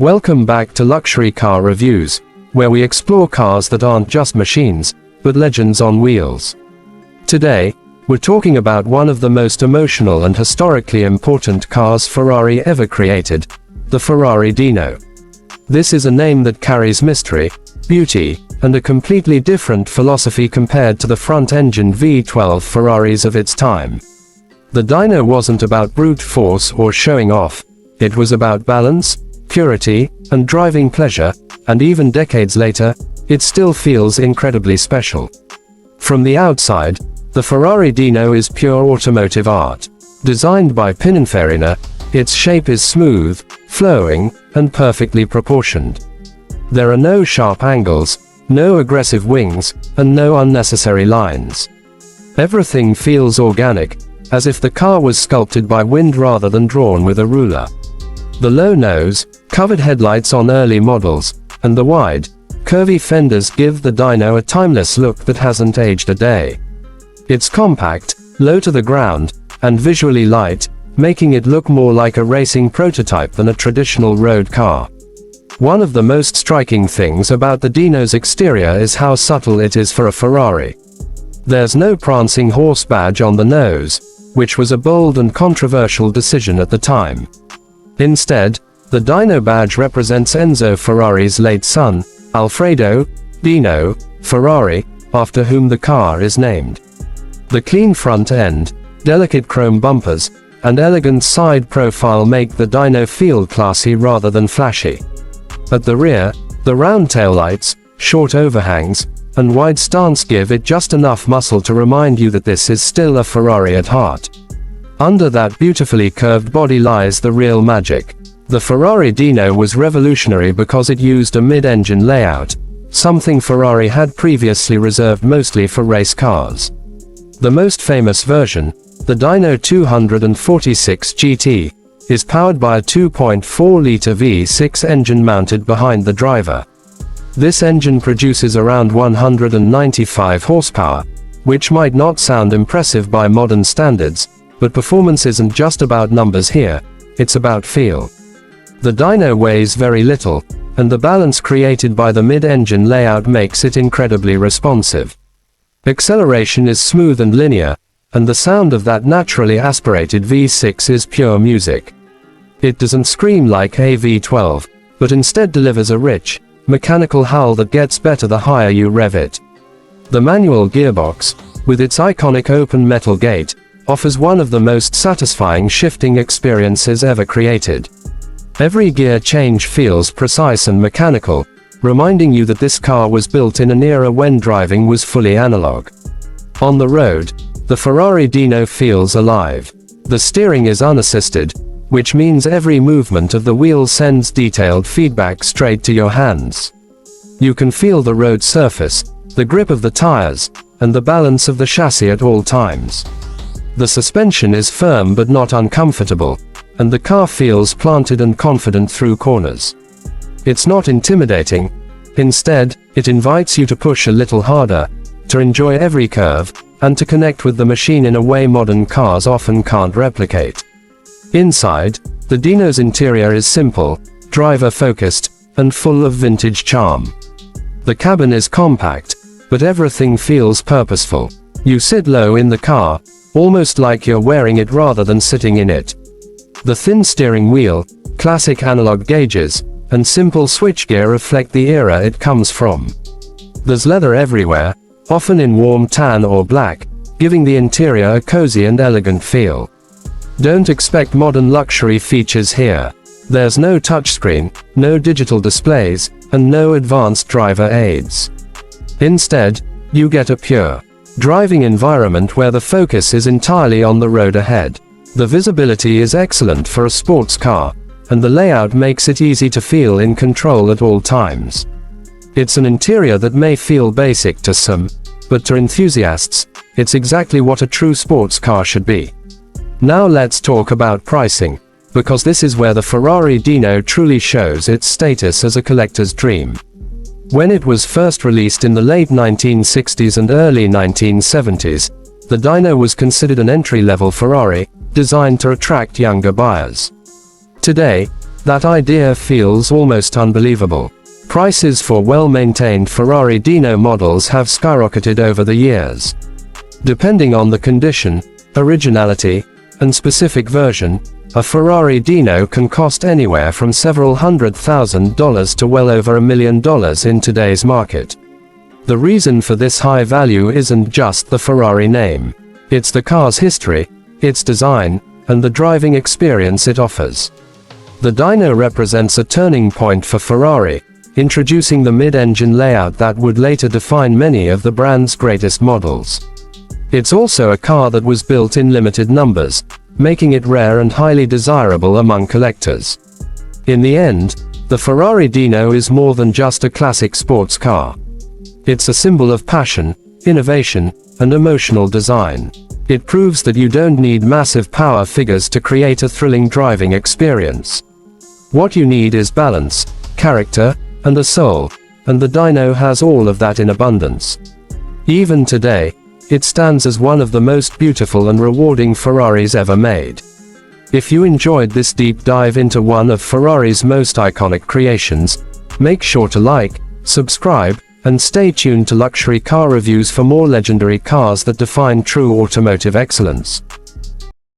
Welcome back to Luxury Car Reviews, where we explore cars that aren't just machines, but legends on wheels. Today, we're talking about one of the most emotional and historically important cars Ferrari ever created, the Ferrari Dino. This is a name that carries mystery, beauty, and a completely different philosophy compared to the front-engined V12 Ferraris of its time. The Dino wasn't about brute force or showing off, it was about balance, purity, and driving pleasure, and even decades later, it still feels incredibly special. From the outside, the Ferrari Dino is pure automotive art. Designed by Pininfarina, its shape is smooth, flowing, and perfectly proportioned. There are no sharp angles, no aggressive wings, and no unnecessary lines. Everything feels organic, as if the car was sculpted by wind rather than drawn with a ruler. The low nose, covered headlights on early models, and the wide, curvy fenders give the Dino a timeless look that hasn't aged a day. It's compact, low to the ground, and visually light, making it look more like a racing prototype than a traditional road car. One of the most striking things about the Dino's exterior is how subtle it is for a Ferrari. There's no prancing horse badge on the nose, which was a bold and controversial decision at the time. Instead, the Dino badge represents Enzo Ferrari's late son, Alfredo Dino Ferrari, after whom the car is named. The clean front end, delicate chrome bumpers, and elegant side profile make the Dino feel classy rather than flashy. At the rear, the round taillights, short overhangs, and wide stance give it just enough muscle to remind you that this is still a Ferrari at heart. Under that beautifully curved body lies the real magic. The Ferrari Dino was revolutionary because it used a mid-engine layout, something Ferrari had previously reserved mostly for race cars. The most famous version, the Dino 246 GT, is powered by a 2.4-liter V6 engine mounted behind the driver. This engine produces around 195 horsepower, which might not sound impressive by modern standards, but performance isn't just about numbers here, it's about feel. The Dino weighs very little, and the balance created by the mid-engine layout makes it incredibly responsive. Acceleration is smooth and linear, and the sound of that naturally aspirated V6 is pure music. It doesn't scream like a V12, but instead delivers a rich, mechanical howl that gets better the higher you rev it. The manual gearbox, with its iconic open metal gate, offers one of the most satisfying shifting experiences ever created. Every gear change feels precise and mechanical, reminding you that this car was built in an era when driving was fully analog. On the road, the Ferrari Dino feels alive. The steering is unassisted, which means every movement of the wheel sends detailed feedback straight to your hands. You can feel the road surface, the grip of the tires, and the balance of the chassis at all times. The suspension is firm but not uncomfortable, and the car feels planted and confident through corners. It's not intimidating. Instead, it invites you to push a little harder, to enjoy every curve, and to connect with the machine in a way modern cars often can't replicate. Inside, the Dino's interior is simple, driver-focused, and full of vintage charm. The cabin is compact, but everything feels purposeful. You sit low in the car, almost like you're wearing it rather than sitting in it. The thin steering wheel, classic analog gauges, and simple switchgear reflect the era it comes from. There's leather everywhere, often in warm tan or black, giving the interior a cozy and elegant feel. Don't expect modern luxury features here. There's no touchscreen, no digital displays, and no advanced driver aids. Instead, you get a pure driving environment where the focus is entirely on the road ahead. The visibility is excellent for a sports car, and the layout makes it easy to feel in control at all times. It's an interior that may feel basic to some, but to enthusiasts, it's exactly what a true sports car should be. Now let's talk about pricing, because this is where the Ferrari Dino truly shows its status as a collector's dream. When it was first released in the late 1960s and early 1970s, the Dino was considered an entry-level Ferrari, designed to attract younger buyers. Today, That idea feels almost unbelievable. Prices for well-maintained Ferrari Dino models have skyrocketed over the years. Depending on the condition, originality, and specific version, a Ferrari Dino can cost anywhere from several $100,000 to well over $1 million in today's market. The reason for this high value isn't just the Ferrari name. It's the car's history, its design, and the driving experience it offers. The Dino represents a turning point for Ferrari, introducing the mid-engine layout that would later define many of the brand's greatest models. It's also a car that was built in limited numbers, making it rare and highly desirable among collectors. In the end, the Ferrari Dino is more than just a classic sports car. It's a symbol of passion, innovation, and emotional design. It proves that you don't need massive power figures to create a thrilling driving experience. What you need is balance, character, and a soul, and the Dino has all of that in abundance. Even today, it stands as one of the most beautiful and rewarding Ferraris ever made. If you enjoyed this deep dive into one of Ferrari's most iconic creations, make sure to like, subscribe, and stay tuned to Luxury Car Reviews for more legendary cars that define true automotive excellence.